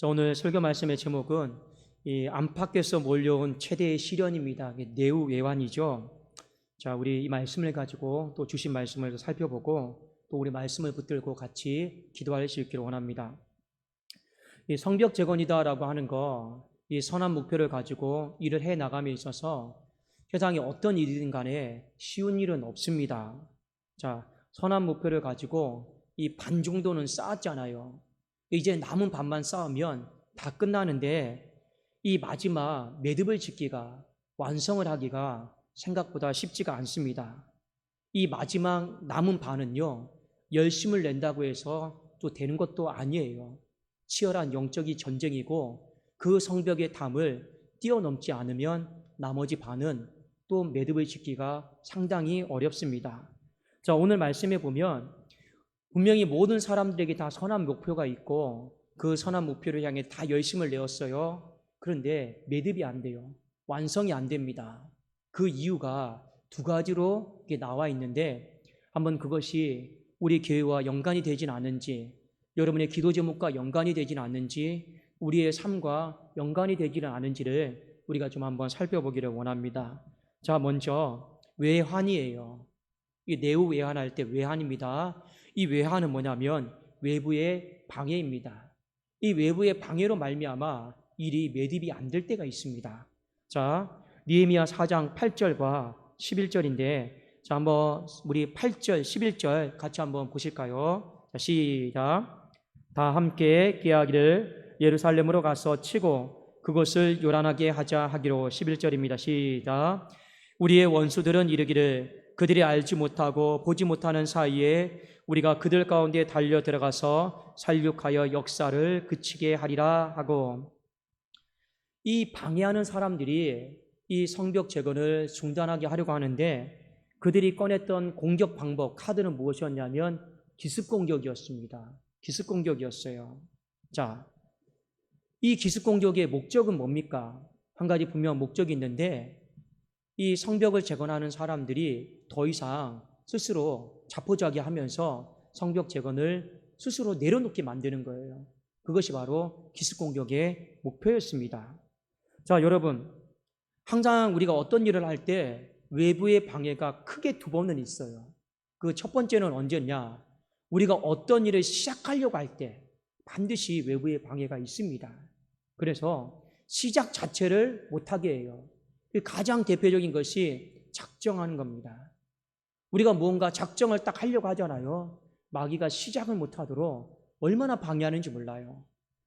자, 오늘 설교 말씀의 제목은 이 안팎에서 몰려온 최대의 시련입니다. 내우 외환이죠. 자, 우리 이 말씀을 가지고 또 주신 말씀을 살펴보고 또 우리 말씀을 붙들고 같이 기도할 수 있기를 원합니다. 이 성벽 재건이다라고 하는 거, 이 선한 목표를 가지고 일을 해 나감에 있어서 세상에 어떤 일이든 간에 쉬운 일은 없습니다. 자, 선한 목표를 가지고 이 반 정도는 쌓았잖아요. 이제 남은 반만 쌓으면 다 끝나는데 이 마지막 매듭을 짓기가, 완성을 하기가 생각보다 쉽지가 않습니다. 이 마지막 남은 반은요, 열심을 낸다고 해서 또 되는 것도 아니에요. 치열한 영적인 전쟁이고 그 성벽의 담을 뛰어넘지 않으면 나머지 반은 또 매듭을 짓기가 상당히 어렵습니다. 자, 오늘 말씀에 보면 분명히 모든 사람들에게 다 선한 목표가 있고 그 선한 목표를 향해 다 열심을 내었어요. 그런데 매듭이 안 돼요. 완성이 안 됩니다. 그 이유가 두 가지로 나와 있는데 한번 그것이 우리 교회와 연관이 되진 않은지, 여러분의 기도 제목과 연관이 되진 않는지, 우리의 삶과 연관이 되지는 않은지를 우리가 좀 한번 살펴보기를 원합니다. 자, 먼저 외환이에요. 이 내후 외환할 때 외환입니다. 이 외환은 뭐냐면 외부의 방해입니다. 이 외부의 방해로 말미암아 일이 매듭이 안 될 때가 있습니다. 자, 느헤미야 4장 8절과 11절인데 자, 한번 우리 8절, 11절 같이 한번 보실까요? 자, 시작. 다 함께 깨하기를 예루살렘으로 가서 치고 그것을 요란하게 하자 하기로. 11절입니다. 시작. 우리의 원수들은 이르기를 그들이 알지 못하고 보지 못하는 사이에 우리가 그들 가운데 달려 들어가서 살육하여 역사를 그치게 하리라 하고, 이 방해하는 사람들이 이 성벽 재건을 중단하게 하려고 하는데 그들이 꺼냈던 공격 방법, 카드는 무엇이었냐면 기습 공격이었습니다. 기습 공격이었어요. 자, 이 기습 공격의 목적은 뭡니까? 한 가지 분명한 목적이 있는데 이 성벽을 재건하는 사람들이 더 이상 스스로 자포자기하면서 성벽 재건을 스스로 내려놓게 만드는 거예요. 그것이 바로 기습 공격의 목표였습니다. 자, 여러분, 항상 우리가 어떤 일을 할 때 외부의 방해가 크게 두 번은 있어요. 그 첫 번째는 언제냐? 우리가 어떤 일을 시작하려고 할 때 반드시 외부의 방해가 있습니다. 그래서 시작 자체를 못하게 해요. 가장 대표적인 것이 작정하는 겁니다. 우리가 무언가 작정을 딱 하려고 하잖아요. 마귀가 시작을 못하도록 얼마나 방해하는지 몰라요.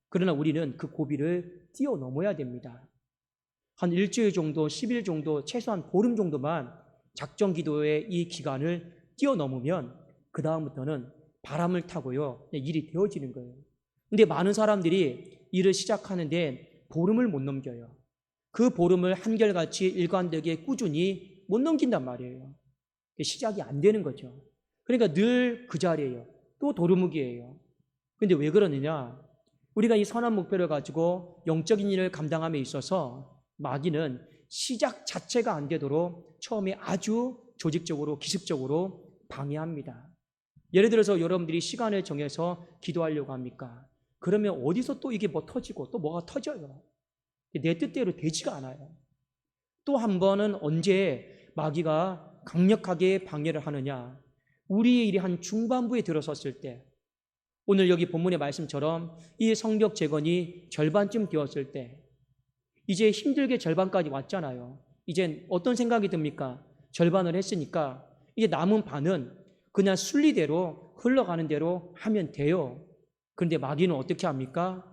그러나 우리는 그 고비를 뛰어넘어야 됩니다. 한 일주일 정도, 10일 정도, 최소한 보름 정도만 작정 기도의 이 기간을 뛰어넘으면 그 다음부터는 바람을 타고요, 일이 되어지는 거예요. 근데 많은 사람들이 일을 시작하는데 보름을 못 넘겨요. 그 보름을 한결같이 일관되게 꾸준히 못 넘긴단 말이에요. 시작이 안 되는 거죠. 그러니까 늘 그 자리예요. 또 도루묵이에요. 그런데 왜 그러느냐? 우리가 이 선한 목표를 가지고 영적인 일을 감당함에 있어서 마귀는 시작 자체가 안 되도록 처음에 아주 조직적으로, 기습적으로 방해합니다. 예를 들어서 여러분들이 시간을 정해서 기도하려고 합니까? 그러면 어디서 또 이게 뭐 터지고 또 뭐가 터져요. 내 뜻대로 되지가 않아요. 또 한 번은 언제 마귀가 강력하게 방해를 하느냐? 우리의 일이 한 중반부에 들어섰을 때, 오늘 여기 본문의 말씀처럼 이 성벽 재건이 절반쯤 되었을 때, 이제 힘들게 절반까지 왔잖아요. 이젠 어떤 생각이 듭니까? 절반을 했으니까 이제 남은 반은 그냥 순리대로 흘러가는 대로 하면 돼요. 그런데 마귀는 어떻게 합니까?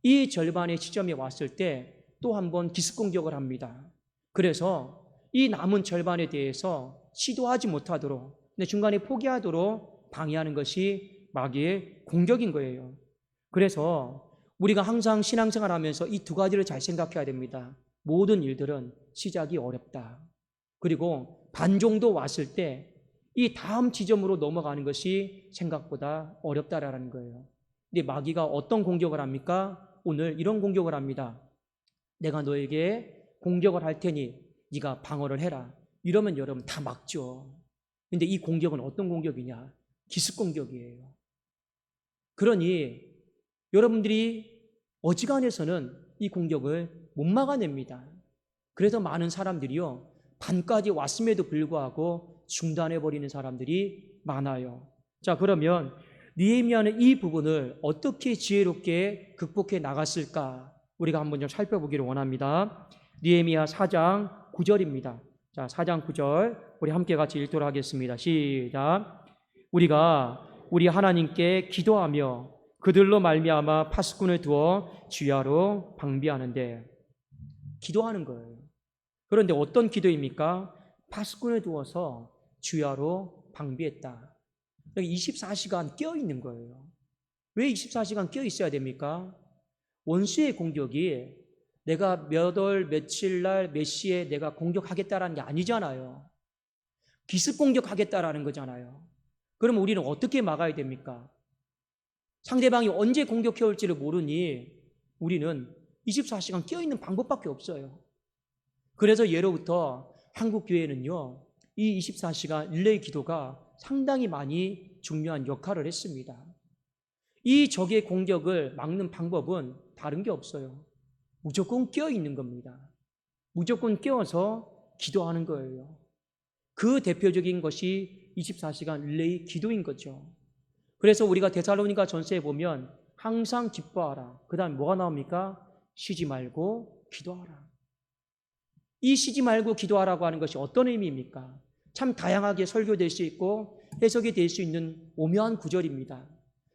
이 절반의 시점에 왔을 때 또 한 번 기습 공격을 합니다. 그래서 이 남은 절반에 대해서 시도하지 못하도록, 중간에 포기하도록 방해하는 것이 마귀의 공격인 거예요. 그래서 우리가 항상 신앙생활 하면서 이 두 가지를 잘 생각해야 됩니다. 모든 일들은 시작이 어렵다. 그리고 반 정도 왔을 때 이 다음 지점으로 넘어가는 것이 생각보다 어렵다라는 거예요. 근데 마귀가 어떤 공격을 합니까? 오늘 이런 공격을 합니다. 내가 너에게 공격을 할 테니 네가 방어를 해라. 이러면 여러분 다 막죠. 근데 이 공격은 어떤 공격이냐? 기습 공격이에요. 그러니 여러분들이 어지간해서는 이 공격을 못 막아냅니다. 그래서 많은 사람들이요, 반까지 왔음에도 불구하고 중단해버리는 사람들이 많아요. 자, 그러면 느헤미야는 이 부분을 어떻게 지혜롭게 극복해 나갔을까? 우리가 한번 좀 살펴보기를 원합니다. 느헤미야 4장 9절입니다. 자, 4장 9절 우리 함께 같이 읽도록 하겠습니다. 시작. 우리가 우리 하나님께 기도하며 그들로 말미암아 파수꾼을 두어 주야로 방비하는데, 기도하는 거예요. 그런데 어떤 기도입니까? 파수꾼을 두어서 주야로 방비했다. 여기 24시간 깨어 있는 거예요. 왜 24시간 깨어 있어야 됩니까? 원수의 공격이 내가 몇 월 며칠 날 몇 시에 내가 공격하겠다라는 게 아니잖아요. 기습 공격하겠다라는 거잖아요. 그럼 우리는 어떻게 막아야 됩니까? 상대방이 언제 공격해 올지를 모르니 우리는 24시간 깨어 있는 방법밖에 없어요. 그래서 예로부터 한국 교회는요, 이 24시간 릴레이 기도가 상당히 많이 중요한 역할을 했습니다. 이 적의 공격을 막는 방법은 다른 게 없어요. 무조건 깨어 있는 겁니다. 무조건 깨어서 기도하는 거예요. 그 대표적인 것이 24시간 릴레이 기도인 거죠. 그래서 우리가 데살로니가 전서에 보면 항상 기뻐하라. 그 다음에 뭐가 나옵니까? 쉬지 말고 기도하라. 이 쉬지 말고 기도하라고 하는 것이 어떤 의미입니까? 참 다양하게 설교될 수 있고 해석이 될 수 있는 오묘한 구절입니다.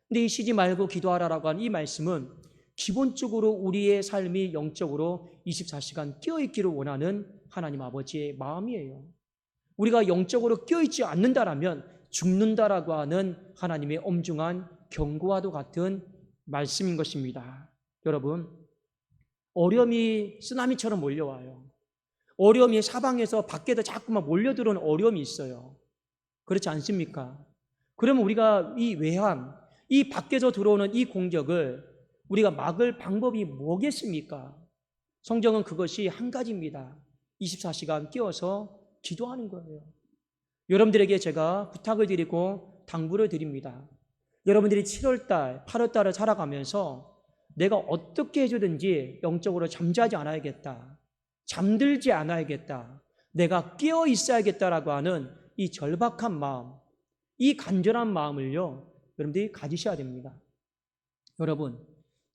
근데 이 쉬지 말고 기도하라라고 하는 이 말씀은 기본적으로 우리의 삶이 영적으로 24시간 깨어있기를 원하는 하나님 아버지의 마음이에요. 우리가 영적으로 깨어있지 않는다라면 죽는다라고 하는 하나님의 엄중한 경고와도 같은 말씀인 것입니다. 여러분, 어려움이 쓰나미처럼 몰려와요. 어려움이 사방에서 밖에도 자꾸만 몰려들어오는 어려움이 있어요. 그렇지 않습니까? 그러면 우리가 이 외환, 이 밖에서 들어오는 이 공격을 우리가 막을 방법이 뭐겠습니까? 성경은 그것이 한 가지입니다. 24시간 깨어서 기도하는 거예요. 여러분들에게 제가 부탁을 드리고 당부를 드립니다. 여러분들이 7월달, 8월달을 살아가면서 내가 어떻게 해주든지 영적으로 잠자지 않아야겠다, 잠들지 않아야겠다, 내가 깨어 있어야겠다라고 하는 이 절박한 마음, 이 간절한 마음을요, 여러분들이 가지셔야 됩니다. 여러분,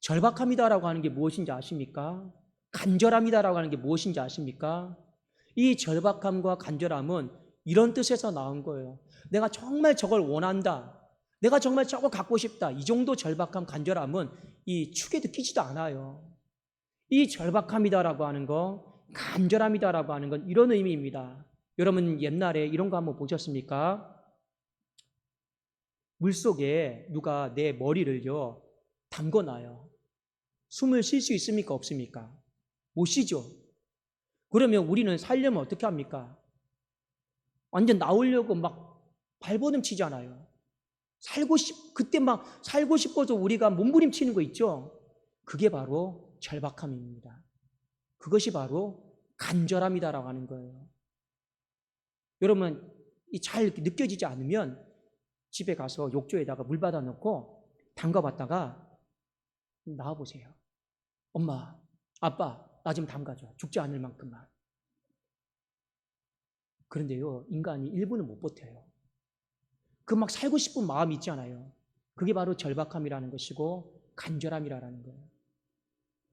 절박함이다라고 하는 게 무엇인지 아십니까? 간절함이다라고 하는 게 무엇인지 아십니까? 이 절박함과 간절함은 이런 뜻에서 나온 거예요. 내가 정말 저걸 원한다, 내가 정말 저거 갖고 싶다, 이 정도 절박함, 간절함은 이 축에도 끼지도 않아요. 이 절박함이다라고 하는 거, 간절함이다라고 하는 건 이런 의미입니다. 여러분 옛날에 이런 거 한번 보셨습니까? 물속에 누가 내 머리를요 담궈놔요. 숨을 쉴 수 있습니까? 없습니까? 못 쉬죠. 그러면 우리는 살려면 어떻게 합니까? 완전 나오려고 막 발버둥 치잖아요. 그때 막 살고 싶어서 우리가 몸부림치는 거 있죠? 그게 바로 절박함입니다. 그것이 바로 간절함이다라고 하는 거예요. 여러분, 잘 느껴지지 않으면 집에 가서 욕조에다가 물 받아 넣고 담가봤다가 나와보세요. 엄마, 아빠, 나 좀 담가줘. 죽지 않을 만큼만. 그런데요, 인간이 1분은 못 버텨요. 그 막 살고 싶은 마음이 있잖아요. 그게 바로 절박함이라는 것이고 간절함이라는 거예요.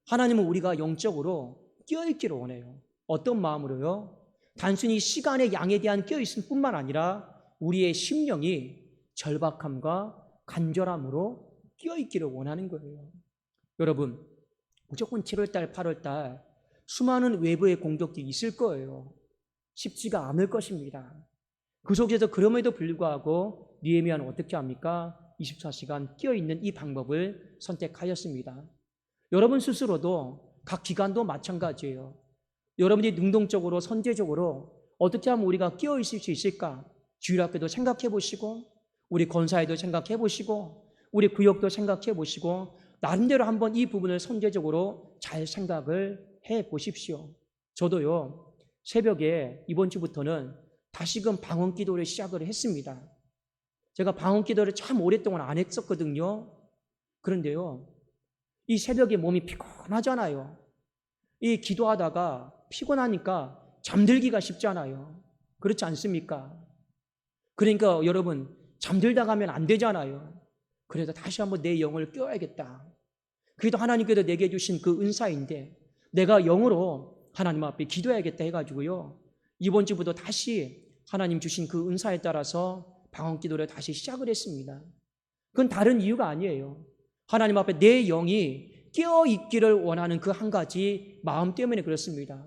하나님은 우리가 영적으로 깨어있기를 원해요. 어떤 마음으로요? 단순히 시간의 양에 대한 깨어있음 뿐만 아니라 우리의 심령이 절박함과 간절함으로 깨어있기를 원하는 거예요. 여러분, 무조건 7월달, 8월달 수많은 외부의 공격들이 있을 거예요. 쉽지가 않을 것입니다. 그 속에서 그럼에도 불구하고 느헤미야는 어떻게 합니까? 24시간 깨어있는 이 방법을 선택하였습니다. 여러분 스스로도 각 기관도 마찬가지예요. 여러분이 능동적으로 선제적으로 어떻게 하면 우리가 깨어있을 수 있을까? 주일학교도 생각해 보시고, 우리 권사회도 생각해 보시고, 우리 구역도 생각해 보시고, 나름대로 한번 이 부분을 선제적으로 잘 생각을 해 보십시오. 저도요, 새벽에 이번 주부터는 다시금 방언 기도를 시작을 했습니다. 제가 방언 기도를 참 오랫동안 안 했었거든요. 그런데요, 이 새벽에 몸이 피곤하잖아요. 이 기도하다가 피곤하니까 잠들기가 쉽잖아요. 그렇지 않습니까? 그러니까 여러분, 잠들다 가면 안 되잖아요. 그래서 다시 한번 내 영을 깨워야겠다. 그래도 하나님께서 내게 주신 그 은사인데 내가 영으로 하나님 앞에 기도해야겠다 해가지고요, 이번 주부터 다시 하나님 주신 그 은사에 따라서 방언 기도를 다시 시작을 했습니다. 그건 다른 이유가 아니에요. 하나님 앞에 내 영이 깨어있기를 원하는 그 한 가지 마음 때문에 그렇습니다.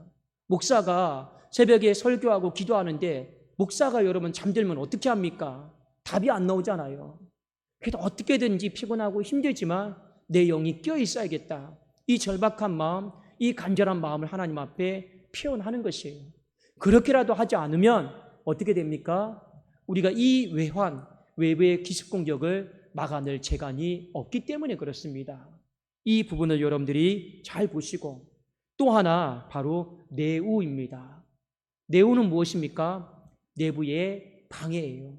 목사가 새벽에 설교하고 기도하는데 목사가 여러분 잠들면 어떻게 합니까? 답이 안 나오잖아요. 그래도 어떻게든지 피곤하고 힘들지만 내 영이 깨어 있어야겠다. 이 절박한 마음, 이 간절한 마음을 하나님 앞에 표현하는 것이에요. 그렇게라도 하지 않으면 어떻게 됩니까? 우리가 이 외부의 기습 공격을 막아낼 재간이 없기 때문에 그렇습니다. 이 부분을 여러분들이 잘 보시고, 또 하나 바로 내우입니다. 내우는 무엇입니까? 내부의 방해예요.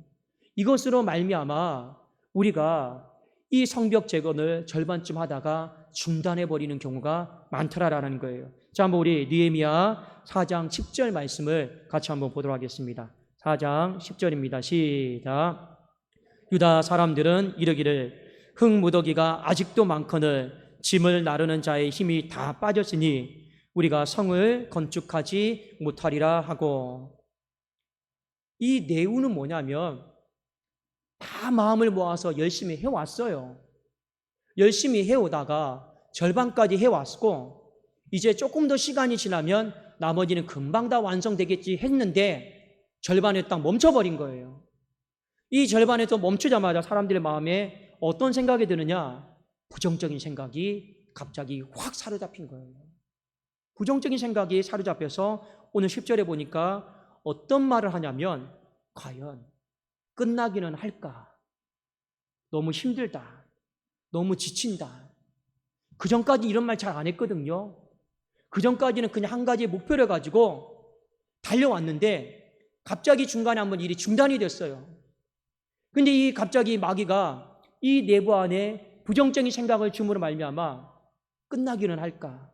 이것으로 말미암아 우리가 이 성벽 재건을 절반쯤 하다가 중단해버리는 경우가 많더라라는 거예요. 자, 한번 우리 느헤미야 4장 10절 말씀을 같이 한번 보도록 하겠습니다. 4장 10절입니다. 시작. 유다 사람들은 이르기를 흙무더기가 아직도 많거늘 짐을 나르는 자의 힘이 다 빠졌으니 우리가 성을 건축하지 못하리라 하고, 이 내우는 뭐냐면 다 마음을 모아서 열심히 해왔어요. 열심히 해오다가 절반까지 해왔고 이제 조금 더 시간이 지나면 나머지는 금방 다 완성되겠지 했는데 절반에 딱 멈춰버린 거예요. 이 절반에서 멈추자마자 사람들의 마음에 어떤 생각이 드느냐? 부정적인 생각이 갑자기 확 사로잡힌 거예요. 부정적인 생각이 사로잡혀서 오늘 10절에 보니까 어떤 말을 하냐면, 과연 끝나기는 할까? 너무 힘들다. 너무 지친다. 그 전까지 이런 말 잘 안 했거든요. 그 전까지는 그냥 한 가지 목표를 가지고 달려왔는데 갑자기 중간에 한번 일이 중단이 됐어요. 근데 이 갑자기 마귀가 이 내부 안에 부정적인 생각을 줌으로 말미암아 끝나기는 할까?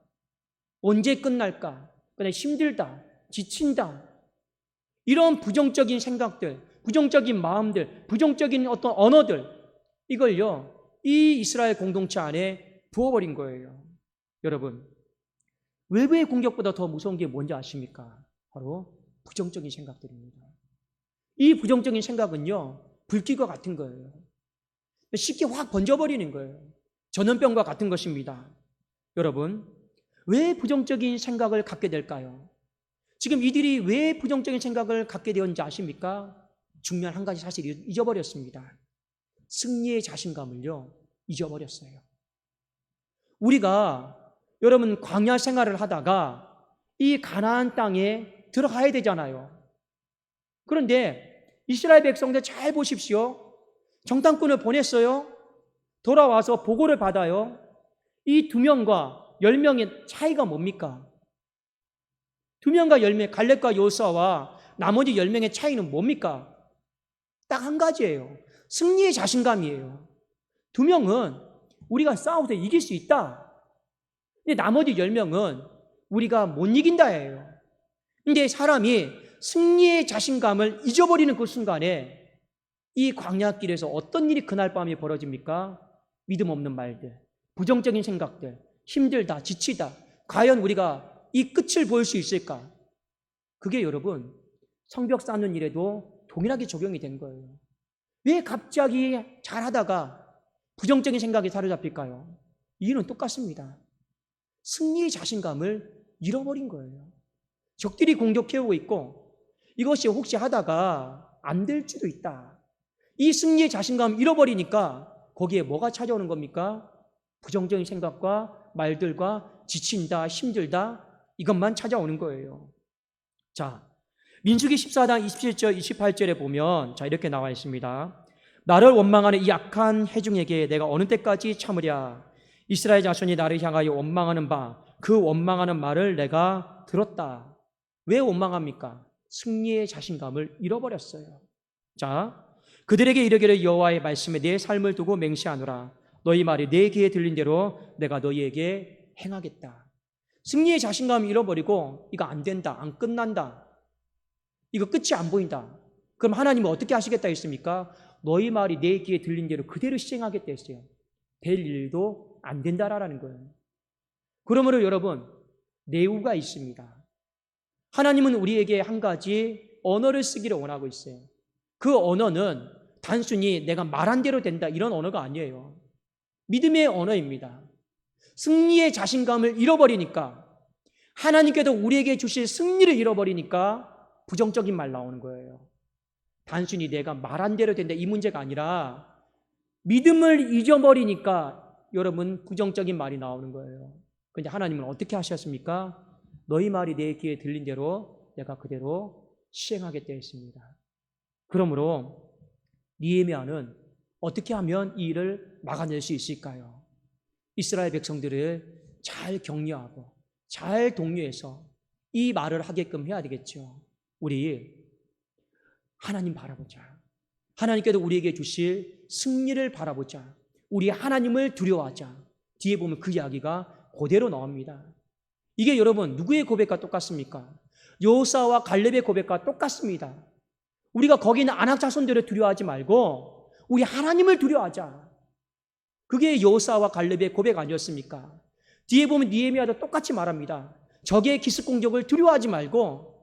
언제 끝날까? 그냥 힘들다, 지친다. 이런 부정적인 생각들, 부정적인 마음들, 부정적인 어떤 언어들, 이걸요, 이 이스라엘 공동체 안에 부어버린 거예요. 여러분, 외부의 공격보다 더 무서운 게 뭔지 아십니까? 바로 부정적인 생각들입니다. 이 부정적인 생각은요, 불길과 같은 거예요. 쉽게 확 번져버리는 거예요. 전염병과 같은 것입니다. 여러분, 왜 부정적인 생각을 갖게 될까요? 지금 이들이 왜 부정적인 생각을 갖게 되었는지 아십니까? 중요한 한 가지 사실을 잊어버렸습니다. 승리의 자신감을요, 잊어버렸어요. 우리가 여러분 광야 생활을 하다가 이 가나안 땅에 들어가야 되잖아요. 그런데 이스라엘 백성들 잘 보십시오. 정탐꾼을 보냈어요. 돌아와서 보고를 받아요. 이 2명과 10명의 차이가 뭡니까? 2명과 10명, 갈렙과 여호수아와 나머지 10명의 차이는 뭡니까? 딱 한 가지예요. 승리의 자신감이에요. 2명은 우리가 싸워서 이길 수 있다. 근데 나머지 10명은 우리가 못 이긴다예요. 근데 사람이 승리의 자신감을 잊어버리는 그 순간에 이 광야길에서 어떤 일이 그날 밤에 벌어집니까? 믿음 없는 말들, 부정적인 생각들, 힘들다, 지치다. 과연 우리가 이 끝을 볼 수 있을까? 그게 여러분 성벽 쌓는 일에도 동일하게 적용이 된 거예요. 왜 갑자기 잘하다가 부정적인 생각이 사로잡힐까요? 이유는 똑같습니다. 승리의 자신감을 잃어버린 거예요. 적들이 공격해오고 있고 이것이 혹시 하다가 안 될 수도 있다. 이 승리의 자신감을 잃어버리니까 거기에 뭐가 찾아오는 겁니까? 부정적인 생각과 말들과 지친다, 힘들다, 이것만 찾아오는 거예요. 자, 민수기 14장 27절, 28절에 보면 자 이렇게 나와 있습니다. 나를 원망하는 이 악한 회중에게 내가 어느 때까지 참으랴? 이스라엘 자손이 나를 향하여 원망하는 바 그 원망하는 말을 내가 들었다. 왜 원망합니까? 승리의 자신감을 잃어버렸어요. 자, 그들에게 이르기를 여호와의 말씀에 내 삶을 두고 맹세하노라. 너희 말이 내 귀에 들린 대로 내가 너희에게 행하겠다. 승리의 자신감을 잃어버리고 이거 안 된다, 안 끝난다, 이거 끝이 안 보인다. 그럼 하나님은 어떻게 하시겠다 했습니까? 너희 말이 내 귀에 들린 대로 그대로 시행하겠다 했어요. 될 일도 안 된다라는 거예요. 그러므로 여러분, 내우가 있습니다. 하나님은 우리에게 한 가지 언어를 쓰기를 원하고 있어요. 그 언어는 단순히 내가 말한 대로 된다 이런 언어가 아니에요. 믿음의 언어입니다. 승리의 자신감을 잃어버리니까, 하나님께서 우리에게 주실 승리를 잃어버리니까 부정적인 말 나오는 거예요. 단순히 내가 말한 대로 된다 이 문제가 아니라 믿음을 잊어버리니까 여러분 부정적인 말이 나오는 거예요. 그런데 하나님은 어떻게 하셨습니까? 너희 말이 내 귀에 들린 대로 내가 그대로 시행하겠다 했습니다. 그러므로 느헤미야는 어떻게 하면 이 일을 막아낼 수 있을까요? 이스라엘 백성들을 잘 격려하고 잘 독려해서 이 말을 하게끔 해야 되겠죠. 우리 하나님 바라보자. 하나님께서 우리에게 주실 승리를 바라보자. 우리 하나님을 두려워하자. 뒤에 보면 그 이야기가 그대로 나옵니다. 이게 여러분 누구의 고백과 똑같습니까? 여호수아와 갈렙의 고백과 똑같습니다. 우리가 거기 있는 아낙 자손들을 두려워하지 말고 우리 하나님을 두려워하자. 그게 여호수아와 갈렙의 고백 아니었습니까? 뒤에 보면 느헤미야도 똑같이 말합니다. 적의 기습 공격을 두려워하지 말고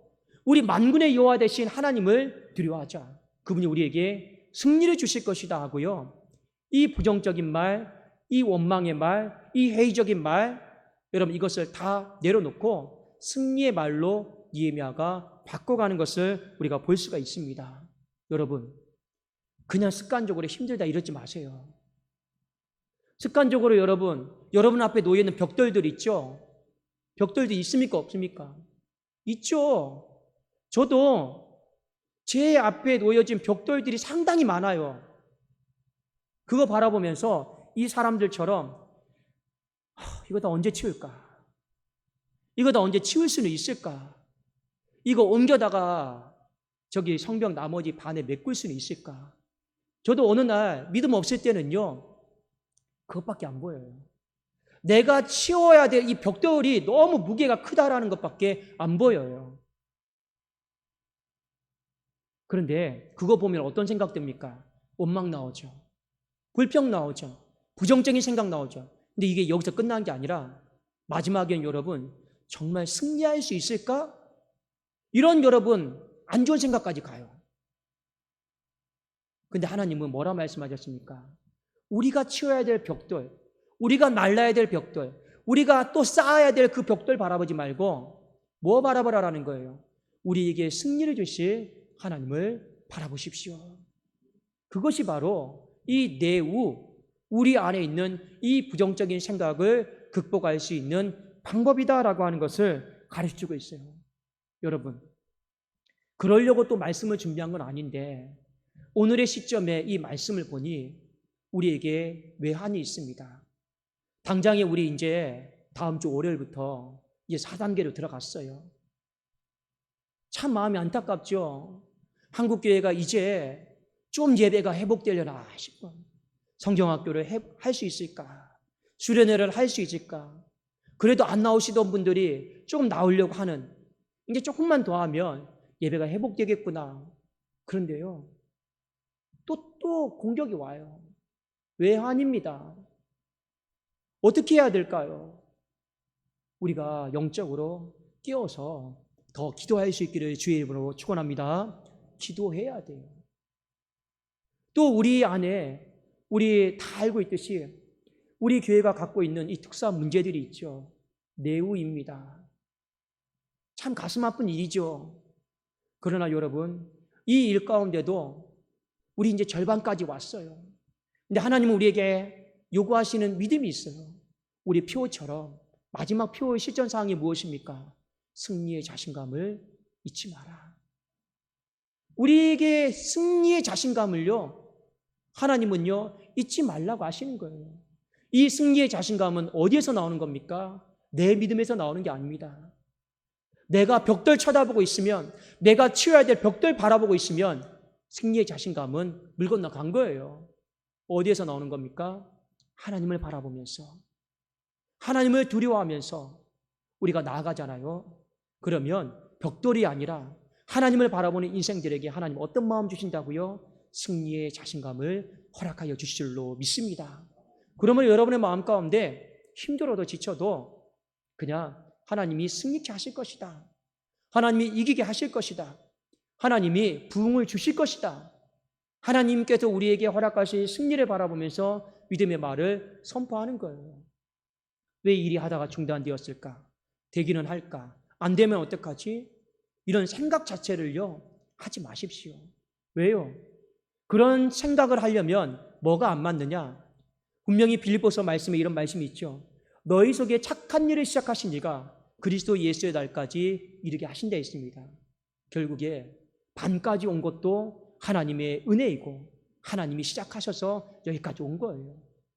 우리 만군의 여호와 되신 하나님을 두려워하자. 그분이 우리에게 승리를 주실 것이다 하고요. 이 부정적인 말, 이 원망의 말, 이 회의적인 말, 여러분 이것을 다 내려놓고 승리의 말로 느헤미야가 바꿔가는 것을 우리가 볼 수가 있습니다. 여러분, 그냥 습관적으로 힘들다 이러지 마세요. 습관적으로 여러분 앞에 놓여있는 벽돌들 있죠? 벽돌들 있습니까? 없습니까? 있죠. 저도 제 앞에 놓여진 벽돌들이 상당히 많아요. 그거 바라보면서 이 사람들처럼 이거 다 언제 치울까? 이거 다 언제 치울 수는 있을까? 이거 옮겨다가 저기 성벽 나머지 반에 메꿀 수는 있을까? 저도 어느 날 믿음 없을 때는요, 그것밖에 안 보여요. 내가 치워야 될 이 벽돌이 너무 무게가 크다라는 것밖에 안 보여요. 그런데 그거 보면 어떤 생각 듭니까? 원망 나오죠. 불평 나오죠. 부정적인 생각 나오죠. 근데 이게 여기서 끝난 게 아니라 마지막엔 여러분 정말 승리할 수 있을까? 이런 여러분 안 좋은 생각까지 가요. 근데 하나님은 뭐라 말씀하셨습니까? 우리가 치워야 될 벽돌, 우리가 말라야 될 벽돌, 우리가 또 쌓아야 될 그 벽돌 바라보지 말고 뭐 바라보라라는 거예요? 우리에게 승리를 주실 하나님을 바라보십시오. 그것이 바로 이 내우, 우리 안에 있는 이 부정적인 생각을 극복할 수 있는 방법이다라고 하는 것을 가르쳐주고 있어요. 여러분, 그러려고 또 말씀을 준비한 건 아닌데 오늘의 시점에 이 말씀을 보니 우리에게 외환이 있습니다. 당장에 우리 이제 다음 주 월요일부터 이제 4단계로 들어갔어요. 참 마음이 안타깝죠. 한국교회가 이제 좀 예배가 회복되려나 싶어. 성경학교를 할 수 있을까? 수련회를 할 수 있을까? 그래도 안 나오시던 분들이 조금 나오려고 하는, 이제 조금만 더 하면 예배가 회복되겠구나. 그런데요, 또 공격이 와요. 외환입니다. 어떻게 해야 될까요? 우리가 영적으로 깨어서 더 기도할 수 있기를 주의 이름으로 축원합니다. 기도해야 돼요. 또 우리 안에 우리 다 알고 있듯이 우리 교회가 갖고 있는 이 특수한 문제들이 있죠. 내우입니다. 참 가슴 아픈 일이죠. 그러나 여러분, 이 일 가운데도 우리 이제 절반까지 왔어요. 근데 하나님은 우리에게 요구하시는 믿음이 있어요. 우리 표처럼 마지막 표의 실전사항이 무엇입니까? 승리의 자신감을 잊지 마라. 우리에게 승리의 자신감을요, 하나님은요 잊지 말라고 하시는 거예요. 이 승리의 자신감은 어디에서 나오는 겁니까? 내 믿음에서 나오는 게 아닙니다. 내가 벽돌 쳐다보고 있으면, 내가 치워야 될 벽돌 바라보고 있으면 승리의 자신감은 물 건너간 거예요. 어디에서 나오는 겁니까? 하나님을 바라보면서 하나님을 두려워하면서 우리가 나아가잖아요. 그러면 벽돌이 아니라 하나님을 바라보는 인생들에게 하나님 어떤 마음 주신다고요? 승리의 자신감을 허락하여 주실 줄로 믿습니다. 그러면 여러분의 마음 가운데 힘들어도 지쳐도 그냥 하나님이 승리케 하실 것이다. 하나님이 이기게 하실 것이다. 하나님이 부흥을 주실 것이다. 하나님께서 우리에게 허락하실 승리를 바라보면서 믿음의 말을 선포하는 거예요. 왜 일이 하다가 중단되었을까? 되기는 할까? 안 되면 어떡하지? 이런 생각 자체를요, 하지 마십시오. 왜요? 그런 생각을 하려면 뭐가 안 맞느냐? 분명히 빌립보서 말씀에 이런 말씀이 있죠. 너희 속에 착한 일을 시작하신 이가 그리스도 예수의 날까지 이르게 하신다 했습니다. 결국에 반까지 온 것도 하나님의 은혜이고 하나님이 시작하셔서 여기까지 온 거예요.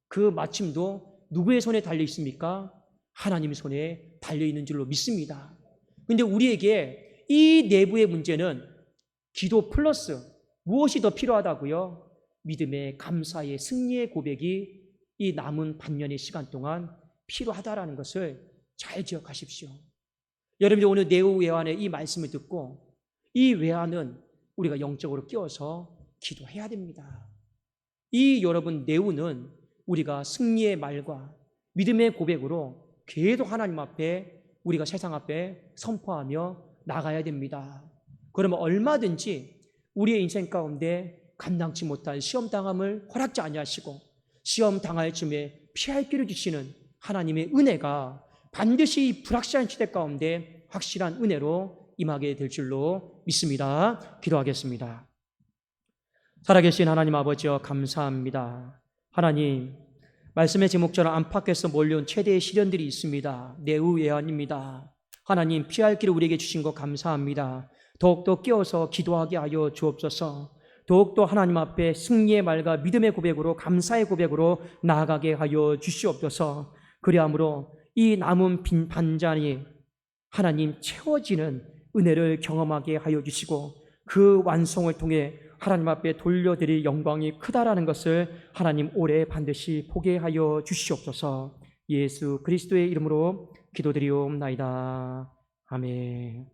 그 마침도 누구의 손에 달려 있습니까? 하나님의 손에 달려 있는 줄로 믿습니다. 그런데 우리에게 이 내부의 문제는 기도 플러스 무엇이 더 필요하다고요? 믿음의 감사의 승리의 고백이 이 남은 반년의 시간 동안 필요하다라는 것을 잘 기억하십시오. 여러분들 오늘 네오 외환의 이 말씀을 듣고 이 외환은 우리가 영적으로 끼워서 기도해야 됩니다. 이 여러분 네오는 우리가 승리의 말과 믿음의 고백으로 계속 하나님 앞에 우리가 세상 앞에 선포하며 나가야 됩니다. 그러면 얼마든지 우리의 인생 가운데 감당치 못할 시험 당함을 허락지 아니하시고 시험 당할 쯤에 피할 길을 주시는 하나님의 은혜가 반드시 불확실한 시대 가운데 확실한 은혜로 임하게 될 줄로 믿습니다. 기도하겠습니다. 살아계신 하나님 아버지여 감사합니다. 하나님, 말씀의 제목처럼 안팎에서 몰려온 최대의 시련들이 있습니다. 내우 예언입니다. 하나님, 피할 길을 우리에게 주신 것 감사합니다. 더욱더 끼어서 기도하게 하여 주옵소서. 더욱더 하나님 앞에 승리의 말과 믿음의 고백으로 감사의 고백으로 나아가게 하여 주시옵소서. 그리함으로 이 남은 빈 반잔이 하나님 채워지는 은혜를 경험하게 하여 주시고 그 완성을 통해 하나님 앞에 돌려드릴 영광이 크다라는 것을 하나님 올해 반드시 보게 하여 주시옵소서. 예수 그리스도의 이름으로 기도드리옵나이다. 아멘.